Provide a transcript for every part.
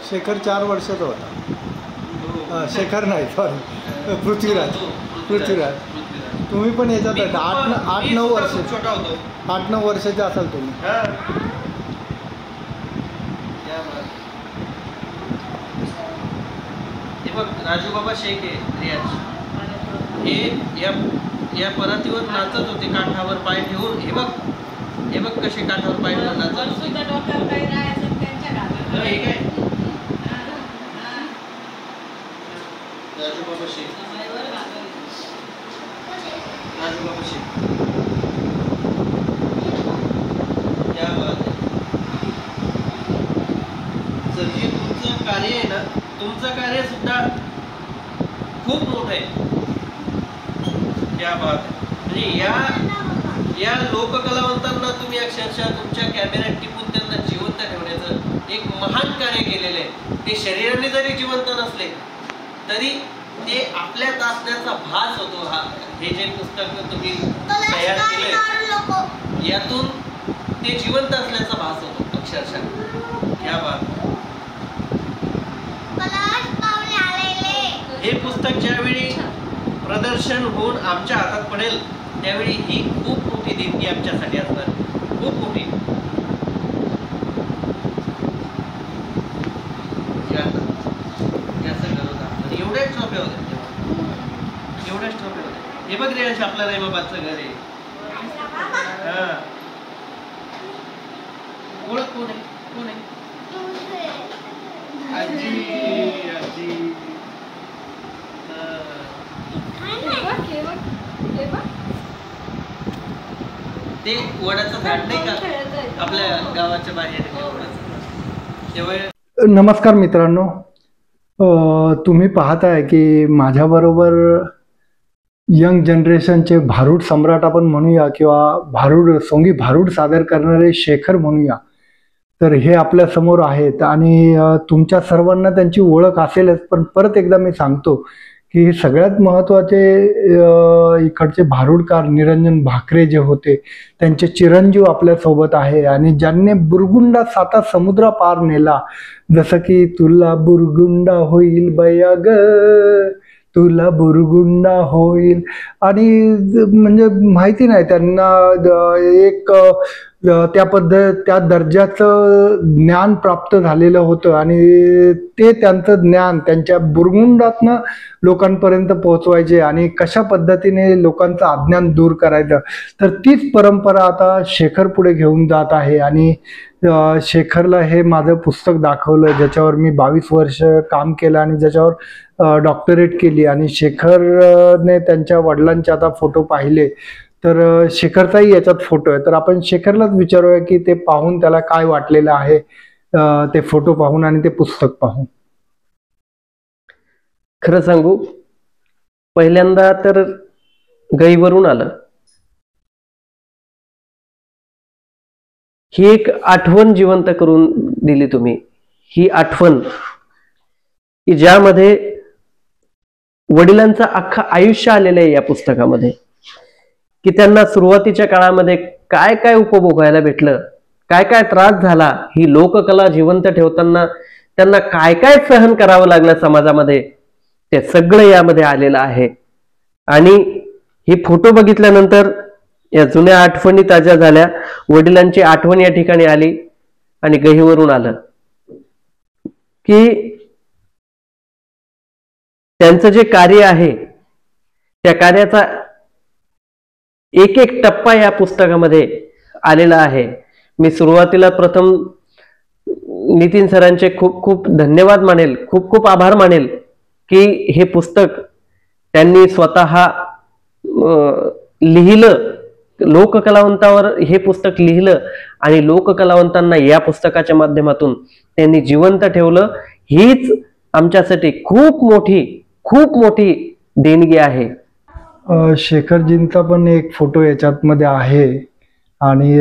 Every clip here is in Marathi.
शेखर 4 वर्षाचा होता. शेखर नाही, सॉरी, पृथ्वीराज. तुम्ही पण याच्यात 8-9 वर्ष, 8-9 वर्षाचे असाल तुम्ही. राजू बाबा शेख आहे रियाज. हे या परातीवर नाचत होते काठावर पाय ठेवून. हे बघ कसे काठावर पाय ठेवून नाचत होते. राजू बाबा शेख. क्या बात आहे. जे तुमचं कार्य आहे ना, तुमचं कार्य सुद्धा खूप मोठं आहे. क्या बात आहे. म्हणजे या लोककलावंतांना तुम्ही अक्षरशः तुमच्या कॅमेऱ्यात टिपून त्यांना जिवंत ठेवण्याचं एक महान कार्य केलेलं आहे. ते शरीराने जरी जिवंत नसले तरी ते आपल्यात असण्याचा भास होतो. हे जे पुस्तक तुम्ही तयार केलंय यातून ते जिवंत असल्याचा भास होतो अक्षरशः. क्या बात. हे पुस्तक ज्यावेळी प्रदर्शन होऊन आमच्या हातात पडेल त्यावेळी ही खूप मोठी देणगी आमच्यासाठी असणार, खूप मोठी. एवढ्याच ट्रॉफी होत्या, एवढ्याच ट्रॉफी होत्या. हे बघ रे, आपलं रहिमाबादचं घर आहे. ओळख कोण आहे? कोण आहे? आजी. आजी. ते वडाचं झाड नाही का आपल्या गावाच्या बाहेर. नमस्कार मित्रांनो, तुम्ही पाहताय की माझ्याबरोबर यंग जनरेशनचे भारूड सम्राट आपण म्हणूया किंवा सोंगी भारूड सादर करणारे शेखर म्हणूया, तर हे आपल्या समोर आहेत. आणि तुमच्या सर्वांना त्यांची ओळख असेलच, पण परत एकदा मी सांगतो की सगळ्यात महत्त्वाचे इकडचे भारूडकार निरंजन भाकरे जे होते त्यांचे चिरंजीव आपल्यासोबत आहे. आणि ज्यांनी बुरगुंडा 7 समुद्र पार नेला, जसं की तुला बुरगुंडा होईल बया ग, तुला बुरगुंडा होईल. आणि म्हणजे माहिती नाही त्यांना एक त्या दर्जाचं ज्ञान प्राप्त झालेलं होतं आणि ते त्यांचं ज्ञान त्यांच्या बुरगुंडातनं लोकांपर्यंत पोहोचवायचे आणि कशा पद्धतीने लोकांचं अज्ञान दूर करायचं. तर तीच परंपरा आता शेखर पुढे घेऊन जात आहे. आणि शेखरला हे माझं पुस्तक दाखवलं ज्याच्यावर मी 22 वर्ष काम केलं आणि ज्याच्यावर डॉक्टरेट केली. आणि शेखरने त्यांच्या वडिलांचे आता फोटो पाहिले तर शेखरचाही याच्यात फोटो आहे. तर आपण शेखरलाच विचारूया की ते पाहून त्याला काय वाटलेलं आहे, ते फोटो पाहून आणि ते पुस्तक पाहून. खरं सांगू, पहिल्यांदा तर गईवरून आलं. ही एक आठवण जिवंत करून दिली तुम्ही. ही आठवण की ज्यामध्ये वडिलांचं अख्खं आयुष्य आलेलं आहे या पुस्तकामध्ये, की त्यांना सुरुवातीच्या काळामध्ये काय काय उपभोगायला भेटलं, काय काय त्रास झाला, ही लोककला जिवंत ठेवताना त्यांना काय काय सहन करावं लागलं समाजामध्ये, ते सगळं यामध्ये आलेलं आहे. आणि हे फोटो बघितल्यानंतर या जुन्या आठवणी ताज्या झाल्या. वडिलांची आठवण या ठिकाणी आली आणि गहीवरून आलं की त्यांचं जे कार्य आहे त्या कार्याचा एक एक टप्पा या पुस्तकामध्ये आलेला आहे. मी सुरुवातीला प्रथम नितीन सरांचे खूप खूप धन्यवाद मानेल, खूप खूप आभार मानेल की हे पुस्तक त्यांनी स्वतः लिहिलं, लोककलावंतावर हे पुस्तक लिहिलं आणि लोककलावंतांना या पुस्तकाच्या माध्यमातून त्यांनी जिवंत ठेवलं. हीच आमच्यासाठी खूप मोठी देणगी आहे. शेखरजींचा पण एक फोटो याच्यात मध्ये आहे आणि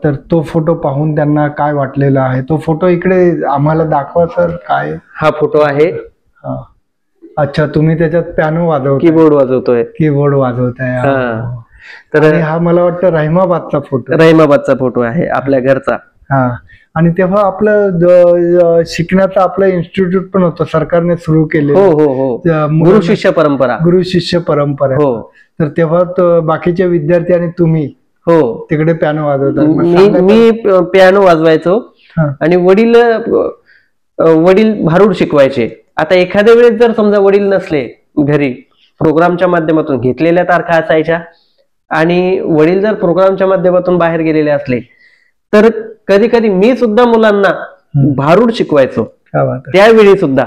तर तो फोटो पाहून त्यांना काय वाटलेला आहे, तो फोटो इकडे आम्हाला दाखवा सर. काय हा फोटो आहे? अच्छा, तुम्ही त्याच्यात पियानो वाजवताय, कीबोर्ड वाजवतोय. कीबोर्ड वाजवताय. तर आणि हा मला वाटतं रहिमाबादचा फोटो. रहिमाबादचा फोटो आहे आपल्या घरचा. हा, आणि तेव्हा आपलं शिकण्याचं आपलं इन्स्टिट्यूट पण होतं, सरकारने सुरू केले. हो हो हो, गुरु शिष्य परंपरा. गुरु शिष्य परंपरा. हो, तर तेव्हा बाकीचे विद्यार्थी आणि तुम्ही हो तिकडे पियानो वाजवता. मी पियानो वाजवायचो हा. आणि वडील भारूड शिकवायचे. आता एखाद्या वेळेस जर समजा वडील नसले घरी, प्रोग्रामच्या माध्यमातून घेतलेल्या तारखा असायच्या आणि वडील जर प्रोग्रामच्या माध्यमातून बाहेर गेलेले असले तर कधी कधी मी सुद्धा मुलांना भारूड शिकवायचो. त्यावेळी सुद्धा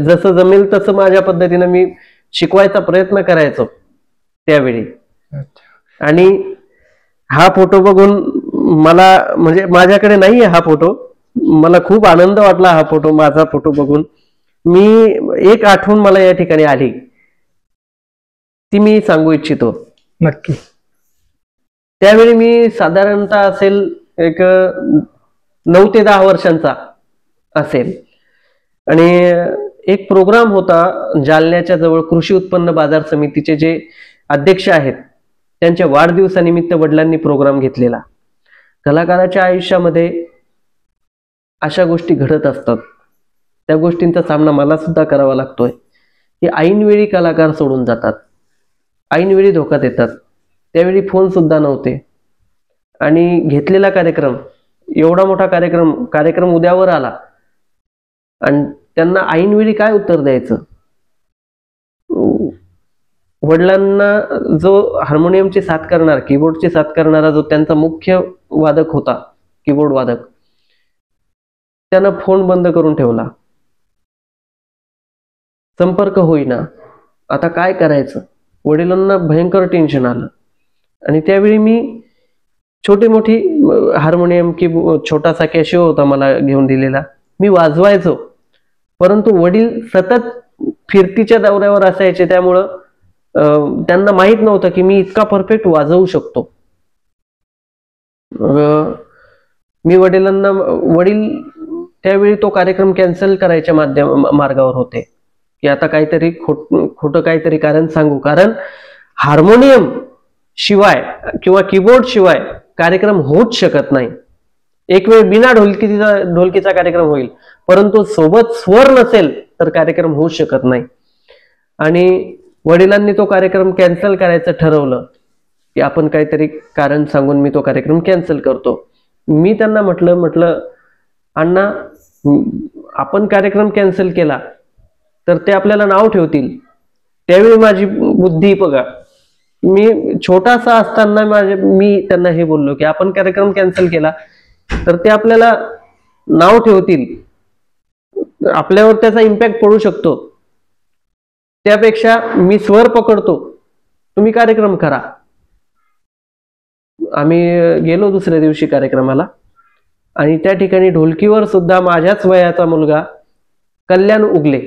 जसं जमेल तसं माझ्या पद्धतीनं मी शिकवायचा प्रयत्न करायचो त्यावेळी. आणि हा फोटो बघून मला, म्हणजे माझ्याकडे नाहीये हा फोटो, मला खूप आनंद वाटला हा फोटो, माझा फोटो बघून. मी एक आठवण मला या ठिकाणी आली, ती मी सांगू इच्छितो. नक्की. त्यावेळी मी साधारणतः असेल एक 9 ते 10 वर्षांचा असेल आणि एक प्रोग्राम होता जालन्याच्या जवळ, कृषी उत्पन्न बाजार समितीचे जे अध्यक्ष आहेत त्यांच्या वाढदिवसानिमित्त वडिलांनी प्रोग्राम घेतलेला. कलाकाराच्या आयुष्यामध्ये अशा गोष्टी घडत असतात, त्या गोष्टींचा सामना मला सुद्धा करावा लागतोय की ऐनवेळी कलाकार सोडून जातात, ऐनवेळी धोक्यात येतात. त्यावेळी फोन सुद्धा नव्हते आणि घेतलेला कार्यक्रम, एवढा मोठा कार्यक्रम उद्यावर आला आणि त्यांना ऐनवेळी काय उत्तर द्यायचं. वडिलांना जो हार्मोनियमची साथ करणार, कीबोर्डची साथ करणारा जो त्यांचा मुख्य वादक होता, कीबोर्ड वादक, त्यानं फोन बंद करून ठेवला. संपर्क होईना. आता काय करायचं. वडिलांना भयंकर टेन्शन आलं आणि त्यावेळी मी छोटी मोठी हार्मोनियम, की छोटासा कॅशिओ होता मला घेऊन दिलेला, मी वाजवायचो. परंतु वडील सतत फिरतीच्या दौऱ्यावर असायचे, त्यामुळं त्यांना माहित नव्हतं की मी इतका परफेक्ट वाजवू शकतो. वडील त्यावेळी तो कार्यक्रम कॅन्सल करायच्या मार्गावर होते की आता काहीतरी खोटं काहीतरी कारण सांगू, कारण हार्मोनियम शिवाय किंवा कीबोर्ड शिवाय कार्यक्रम होऊच शकत नाही. एक वेळ बिना ढोलकीचा कार्यक्रम होईल, परंतु सोबत स्वर नसेल तर कार्यक्रम होऊ शकत नाही. आणि वडिलांनी तो कार्यक्रम कॅन्सल करायचं ठरवलं की आपण काहीतरी कारण सांगून मी तो कार्यक्रम कॅन्सल करतो. मी त्यांना म्हटलं अण्णा, आपण कार्यक्रम कॅन्सल केला तर ते आपल्याला नाव ठेवतील. त्यावेळी माझी बुद्धी बघा, मी छोटासा असताना मी त्यांना हे बोललो की आपण कार्यक्रम कॅन्सल केला तर ते आपल्याला नाव ठेवतील, आपल्यावर त्याचा इम्पॅक्ट पडू शकतो. त्यापेक्षा मी स्वर पकडतो, तुम्ही कार्यक्रम करा. आम्ही गेलो दुसऱ्या दिवशी कार्यक्रमाला आणि त्या ठिकाणी ढोलकीवर सुद्धा माझ्याच वयाचा मुलगा कल्याण उगले,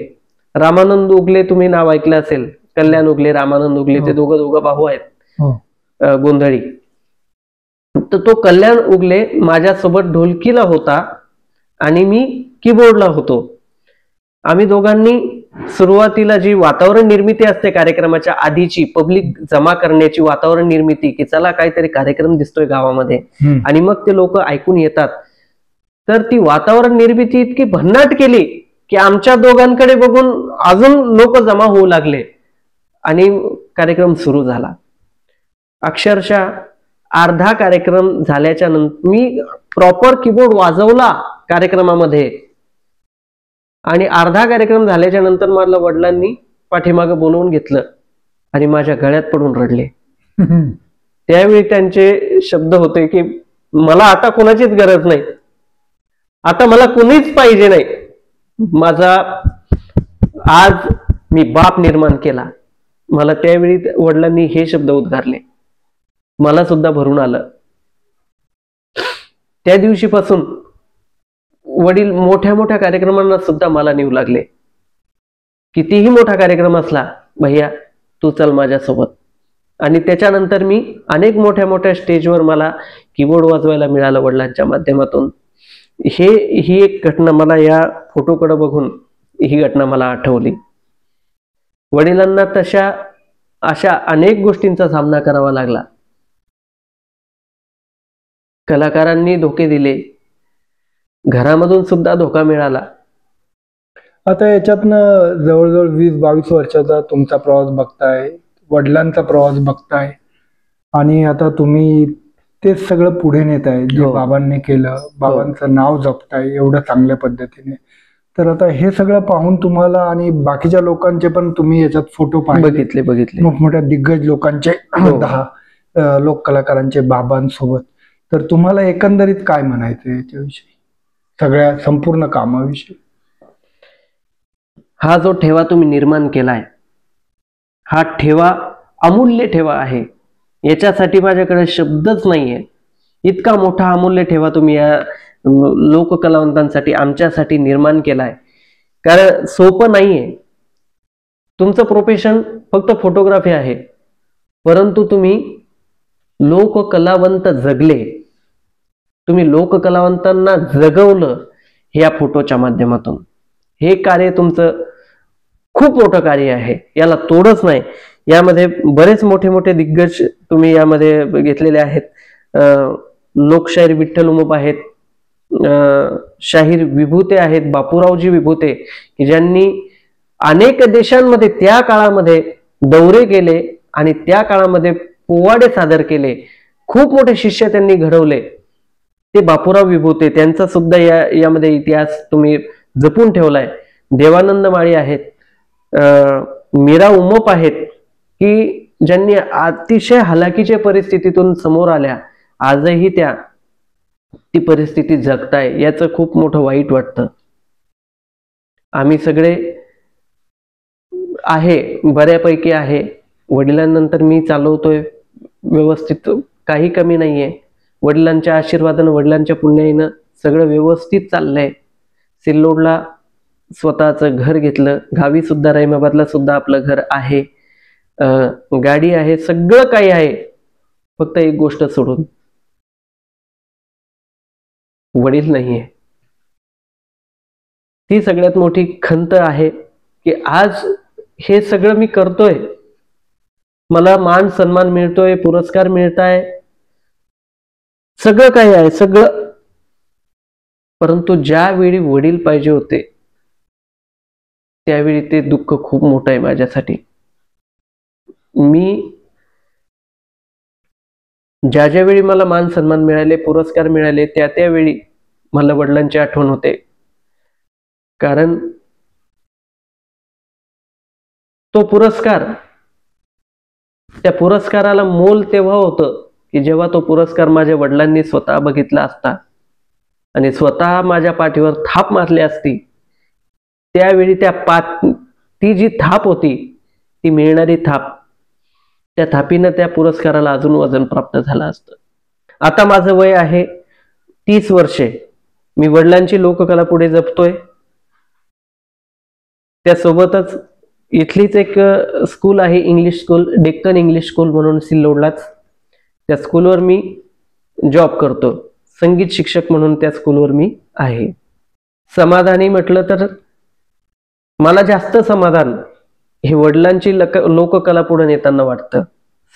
रामानंद उगले, तुम्ही नाव ऐकलं असेल, कल्याण उगले, रामानंद उगले, ते दोघं भाऊ आहेत गोंधळी. तर तो कल्याण उगले माझ्यासोबत ढोलकीला होता आणि मी कीबोर्डला होतो. आम्ही दोघांनी सुरुवातीला जी वातावरण निर्मिती असते कार्यक्रमाच्या आधीची, पब्लिक जमा करण्याची वातावरण निर्मिती, की चला काहीतरी कार्यक्रम दिसतोय गावामध्ये आणि मग ते लोक ऐकून येतात, तर ती वातावरण निर्मिती इतकी भन्नाट केली की आमच्या दोघांकडे बघून अजून लोक जमा होऊ लागले आणि कार्यक्रम सुरू झाला. अक्षरशः अर्धा कार्यक्रम झाल्याच्या नंतर मी प्रॉपर कीबोर्ड वाजवला कार्यक्रमामध्ये आणि अर्धा कार्यक्रम झाल्याच्या नंतर मला वडिलांनी पाठीमागं बोलवून घेतलं आणि माझ्या गळ्यात पडून रडले. त्यावेळी त्यांचे शब्द होते की मला आता कोणाचीच गरज नाही, आता मला कोणीच पाहिजे नाही, माझा आज मी बाप निर्माण केला. मला त्यावेळी वडिलांनी हे शब्द उद्गारले, मला सुद्धा भरून आलं. त्या दिवशीपासून वडील मोठ्या मोठ्या कार्यक्रमांना सुद्धा मला नेऊ लागले. कितीही मोठा कार्यक्रम असला, भैया तू चल माझ्यासोबत. आणि त्याच्यानंतर मी अनेक मोठ्या मोठ्या स्टेजवर मला कीबोर्ड वाजवायला मिळालं वडिलांच्या माध्यमातून. ही एक घटना मला या फोटोकडे बघून ही घटना मला आठवली. वडिलांना तशा अशा अनेक गोष्टींचा सामना करावा लागला. कलाकारांनी धोके दिले, घरामधून सुद्धा धोका मिळाला. आता याच्यातनं जवळजवळ 20-22 वर्षाचा तुमचा प्रवास बघताय, वडिलांचा प्रवास बघताय, आणि आता तुम्ही तेच सगळं पुढे नेत आहे जे हो. बाबांनी केलं, बाबांचं नाव जपताय एवढं चांगल्या पद्धतीने. तर आता हे सगळं पाहून तुम्हाला आणि बाकीच्या लोकांचे पण तुम्ही याच्यात फोटो पाहिले, बघितले मोठमोठ्या दिग्गज लोकांचे, हो. 10 लोक कलाकारांचे बाबांसोबत. तर तुम्हाला एकंदरीत काय म्हणायचं याच्याविषयी, सगळ्या संपूर्ण कामाविषयी? हा जो ठेवा तुम्ही निर्माण केलाय, हा ठेवा अमूल्य ठेवा आहे. याच्यासाठी माझ्याकडे शब्दच नाहीये. इतका मोठा अमूल्य ठेवा तुम्ही या लोककलावंतांसाठी, आमच्यासाठी निर्माण केलाय. कारण सोपं नाहीये. तुमचं प्रोफेशन फक्त फोटोग्राफी आहे, परंतु तुम्ही लोककलावंत जगले, तुम्ही लोककलावंतांना जगवलं या फोटोच्या माध्यमातून. हे कार्य तुमचं खूप मोठं कार्य आहे, याला तोडच नाही. यामध्ये बरेच मोठे मोठे दिग्गज तुम्ही यामध्ये घेतलेले आहेत. लोकशाहीर विठ्ठल उमप आहेत, शाहीर विभूते आहेत, बापूरावजी विभूते, की ज्यांनी अनेक देशांमध्ये त्या काळामध्ये दौरे केले आणि त्या काळामध्ये पोवाडे सादर केले. खूप मोठे शिष्य त्यांनी घडवले. ते बापूराव विभूते, त्यांचा सुद्धा यामध्ये इतिहास तुम्ही जपून ठेवलाय. देवानंद माळी आहेत, मीरा उमप आहेत, की ज्यांनी अतिशय हलाखीच्या परिस्थितीतून समोर आल्या, आजही त्या ती परिस्थिती जगताय. याचं खूप मोठं वाईट वाटतं. आम्ही सगळे आहे, बऱ्यापैकी आहे. वडिलांनंतर मी चालवतोय व्यवस्थित, काही कमी नाहीये. वडिलांच्या आशीर्वादानं, वडिलांच्या पुण्याईनं सगळं व्यवस्थित चाललंय. सिल्लोडला स्वतःचं घर घेतलं, गावी सुद्धा रहिमाबादला सुद्धा आपलं घर आहे, गाडी आहे, सगळं काही आहे. फक्त एक गोष्ट सोडून, वडील नाहीये. ती सगळ्यात मोठी खंत आहे, की आज हे सगळं मी करतोय, मला मान सन्मान मिळतोय, पुरस्कार मिळताय, सगळं काही आहे, सगळं, परंतु ज्यावेळी वडील पाहिजे होते त्यावेळी ते दुःख खूप मोठं आहे माझ्यासाठी. मी ज्यावेळी मला मान सन्मान मिळाले, पुरस्कार मिळाले, त्यावेळी मला वडिलांची आठवण होते. कारण तो पुरस्कार, त्या पुरस्काराला मोल तेव्हा होतं की जेव्हा तो पुरस्कार माझ्या वडिलांनी स्वतः बघितला असता आणि स्वतः माझ्या पाठीवर थाप मारली असती. त्यावेळी ती जी थाप होती, ती मिळणारी थाप, त्या थापीनं त्या पुरस्काराला अजून वजन प्राप्त झालं असतं. आता माझं वय आहे 30 वर्षे. मी वडिलांची लोककला पुढे जपतोय. त्यासोबतच इथलीच एक स्कूल आहे, English school, Deccan English school म्हणून सिल्लोडलाच. त्या स्कूलवर मी जॉब करतो, संगीत शिक्षक म्हणून त्या स्कूलवर मी आहे. समाधानी म्हटलं तर मला जास्त समाधान हे वडिलांची लोककला पुढे नेताना वाटतं.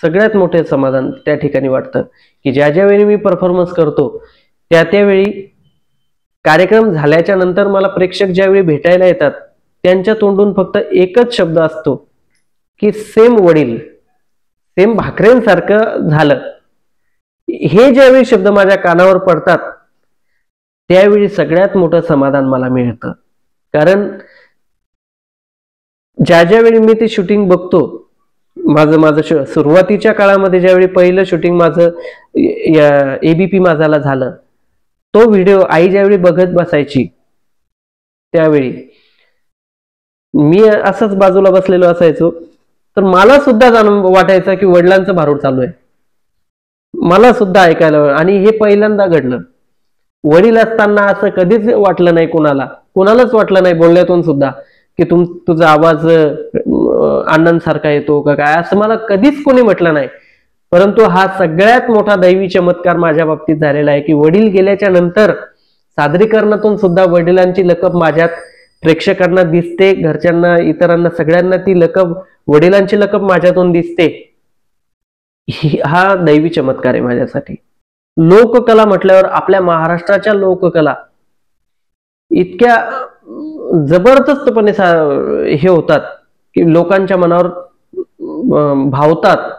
सगळ्यात मोठे समाधान त्या ठिकाणी वाटतं की ज्यावेळी मी परफॉर्मन्स करतो त्यावेळी, कार्यक्रम झाल्याच्या नंतर मला प्रेक्षक ज्यावेळी भेटायला येतात त्यांच्या तोंडून फक्त एकच शब्द असतो की सेम वडील, सेम भाकरेंसारखं झालं. हे ज्यावेळी शब्द माझ्या कानावर पडतात त्यावेळी सगळ्यात मोठं समाधान मला मिळतं. कारण ज्यावेळी मी ते शूटिंग बघतो, माझं सुरुवातीच्या काळामध्ये ज्यावेळी पहिलं शूटिंग माझं ABP माझाला झालं, तो व्हिडिओ आई ज्यावेळी बघत बसायची त्यावेळी मी असंच बाजूला बसलेलो असायचो, तर मला सुद्धा वाटायचं की वडिलांचं भारूड चालू आहे. मला सुद्धा ऐकायला, आणि हे पहिल्यांदा घडलं. वडील असताना असं कधीच वाटलं नाही, कोणालाच वाटलं नाही बोलण्यातून सुद्धा की तुझा आवाज अण्णांसारखा येतो का काय, असं मला कधीच कोणी म्हटलं नाही. परंतु हा सगळ्यात मोठा दैवी चमत्कार माझ्या बाबतीत झालेला आहे की वडील गेल्याच्या नंतर सादरीकरणातून सुद्धा वडिलांची लकब माझ्यात प्रेक्षकांना दिसते, घरच्यांना, इतरांना, सगळ्यांना ती लकब वडिलांची लकब माझ्यातून दिसते, हा दैवी चमत्कार आहे माझ्यासाठी. लोककला म्हटल्यावर आपल्या महाराष्ट्राच्या लोककला इतक्या जबरदस्तपणे हे होतात की लोकांच्या मनावर भावतात,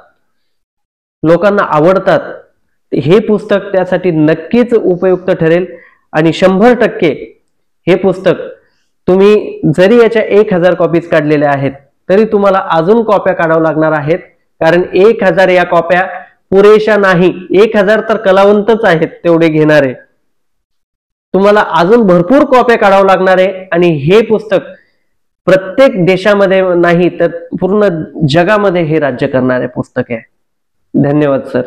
लोकांना आवडतात. हे पुस्तक त्यासाठी नक्कीच उपयुक्त ठरेल. आणि 100% हे पुस्तक तुम्ही जरी याच्या 1000 कॉपीज काढलेल्या आहेत तरी तुम्हाला अजून कॉप्या काढाव्या लागणार आहेत, कारण 1000 या कॉप्या पुरेशा नाही. 1000 तर कलावंतच आहेत तेवढे घेणारे. तुम्हाला अजून भरपूर कॉप्या काढावं लागणार आहे. आणि हे पुस्तक प्रत्येक देशामध्ये नाही तर पूर्ण जगामध्ये हे राज्य करणारे पुस्तक आहे. धन्यवाद सर.